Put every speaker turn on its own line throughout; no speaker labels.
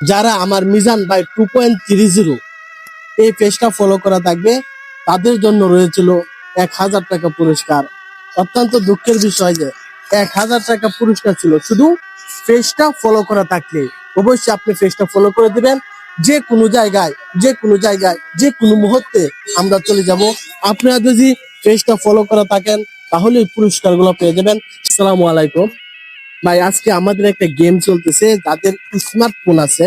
যারা আমার মিজান ভাই 2.30 এই পেজটা ফলো করা থাকবে তাদের জন্য রয়েছিল 1,000 টাকা পুরস্কার। অত্যন্ত দুঃখের বিষয় যে 1,000 টাকা পুরস্কার ছিল শুধু পেজটা ফলো করা থাকলে। অবশ্যই আপনি পেজটা ফলো করে দিবেন। যে কোনো জায়গায় যে কোনো মুহূর্তে আমরা চলে যাব। আপনারা যদি পেজটা ফলো করা থাকেন তাহলে এই পুরস্কারগুলো পেয়ে যাবেন। আসসালামু আলাইকুম ভাই, আজকে আমাদের একটা গেম চলতেছে। যাদের স্মার্টফোন আছে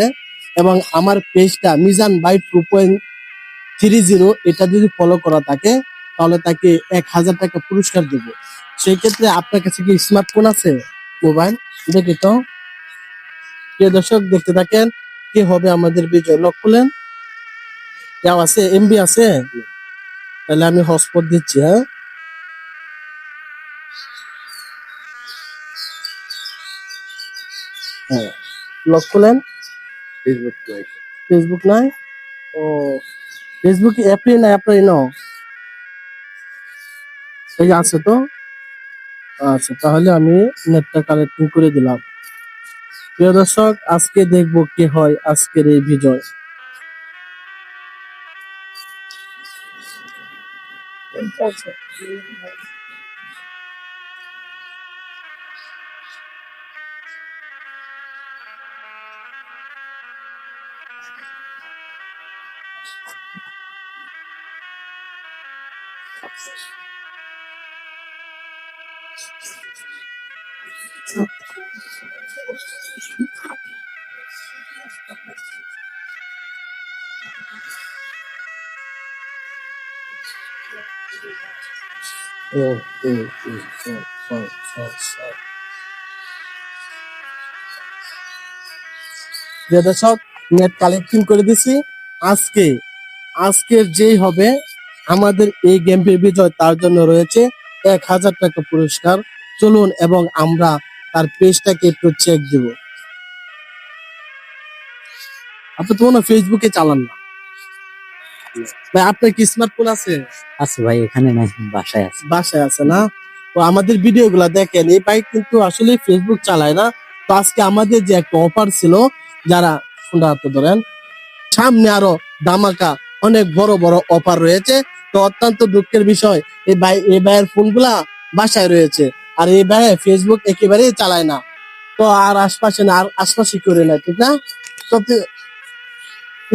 এবং আমার পেজটা মিজান ভাই 2.30 এটা যদি ফলো করা থাকে তাহলে তাকে 1,000 টাকা পুরস্কার দেবো। সেই ক্ষেত্রে আপনার কাছে কি স্মার্টফোন আছে? মোবাইল দেখি তো। প্রিয় দর্শক দেখতে থাকেন, কি হবে আমাদের বিজয়। লক খুলেন। কেউ আছে? এমবি আছে? তাহলে আমি হটস্পট দিচ্ছি। হ্যাঁ, হ্যাঁ, লক খুলেন। ফেসবুক নাই? ও, ফেসবুক অ্যাপই নাই আপনার? এই যে আছে তো। আচ্ছা, তাহলে আমি নেটটা কালেক্টিং করে দিলাম। প্রিয় দর্শক, আজকে দেখবো কে হয় আজকের এই বিজয়। ও, ও, ও, ও, ও, ও, ও। প্রিয় দর্শক, নেট কালেক্টিং করে দিছি। আজকে আজকের যেই হবে আমাদের এই গেমটির বিজয় তার জন্য রয়েছে 1,000 টাকা পুরস্কার। চলুন এবং আমরা তার পেজটাকে একটু চেক দিব। আপনি তো মনে হয় ফেসবুকে চালান না ভাই? আপনার কি স্মার্টফোন আছে?
আছে ভাই, এখানে নাই, বাসায় আছে।
বাসায় আছে না? তো আমাদের ভিডিও গুলা দেখেন। এই ভাই কিন্তু আসলে ফেসবুক চালায় না। তো আজকে আমাদের যে একটা অফার ছিল, যারা ফোনটা হাতে ধরেন, সামনে আরো ধামাকা অনেক বড় বড় অফার রয়েছে। তো অত্যন্ত দুঃখের বিষয়, এই ভাইয়ের ফোনগুলা বাসায় রয়েছে। আর এই ভাই ফেসবুক একেবারেই চালায় না। তো আর আশপাশে না, আর আশপাশে করে না, ঠিক না? তো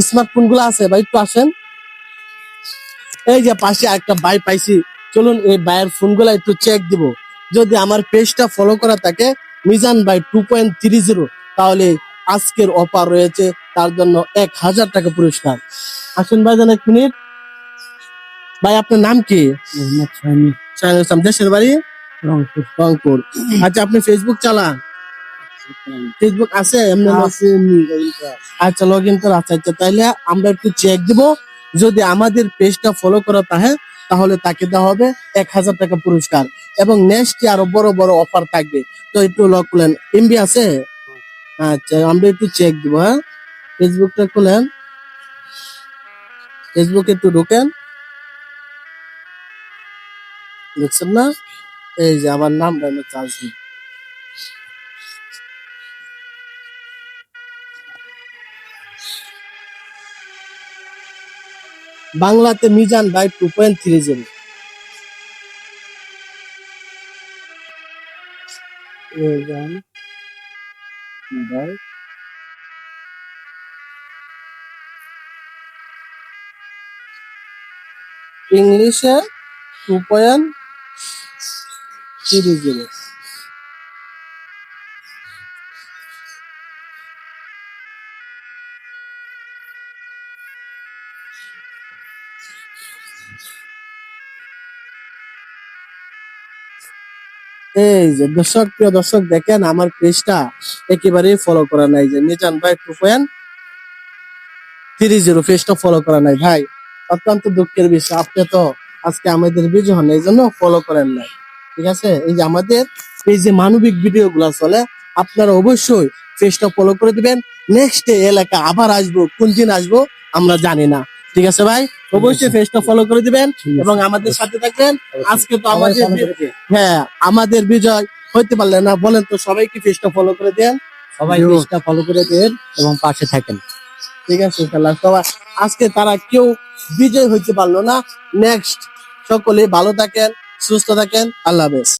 স্মার্টফোন গুলা আছে ভাই, একটু আসেন। এই যে পাশে একটা ভাই পাইছি, চলুন এই ভাইয়ের ফোনগুলা একটু চেক দিব। যদি আমার পেজটা ফলো করা থাকে মিজান ভাই 2.30, তাহলে আজকের অফার রয়েছে তার জন্য 1,000 টাকা পুরস্কার। আসুন ভাইজান, 1 মিনিট। ভাই আপনার নাম কি?
মোহাম্মদ শাহিন।
শাহিনুল ইসলাম। দেশের বাড়ি?
রংপুর।
রংপুর। আচ্ছা, আপনি ফেসবুক চালান? ফেসবুক আছে এমনি? আচ্ছা, লগ ইন করা আছে। আচ্ছা, তাইলে আমরা একটু চেক দিব। যদি আমাদের পেজটা ফলো করা থাকে তাহলে তাকে দেওয়া হবে 1,000 টাকা পুরস্কার এবং নেক্সট আরো বড় বড় অফার থাকবে। তো একটু লগ খুলেন। এমবি আছে? আচ্ছা, আমরা একটু চেক দিব। হ্যাঁ, ফেসবুকটা খুলেন। ফেসবুকে একটু ঢোকেন। দেখছেন না? এই যে আমার নামটা চার্জ দিই। বাংলাতে মিজান ভাই 2.30। মিজান ভাই ইংলিশে 2.30। এই যে দর্শক, প্রিয় দর্শক দেখেন, আমার পেজটা একেবারেই ফলো করা নাই। যে মিজান ভাই 2.30 পেজটা ফলো করা নাই ভাই। অত্যন্ত দুঃখের বিষয়। আপনি তো আজকে আমাদের বিজয় হন, এই জন্য ফলো করেন নাই। ঠিক আছে? এই যে আমাদের পেজে মানবিক ভিডিও গুলা চলে, আপনারা অবশ্যই পেজটা ফলো করে দিবেন। নেক্সট এলাকা আবার আসবো, কোন দিন আসবো আমরা জানি না। ঠিক আছে ভাই? অবশ্যই পেজটা ফলো করে দিবেন এবং আমাদের সাথে থাকবেন। আজকে তো আমাদের হ্যাঁ, আমাদের বিজয় হইতে পারলে না, বলেন তো সবাইকে পেজটা ফলো করে দেন।
সবাই
ভিউ।
পেজটা ফলো করে দেন এবং পাশে থাকেন।
ঠিক আছে খেলা সবাই, আজকে তারা কেউ বিজয় হইতে পারলো না। নেক্সট সকলে ভালো থাকেন, সুস্থ থাকেন, আল্লাহ হাফেজ।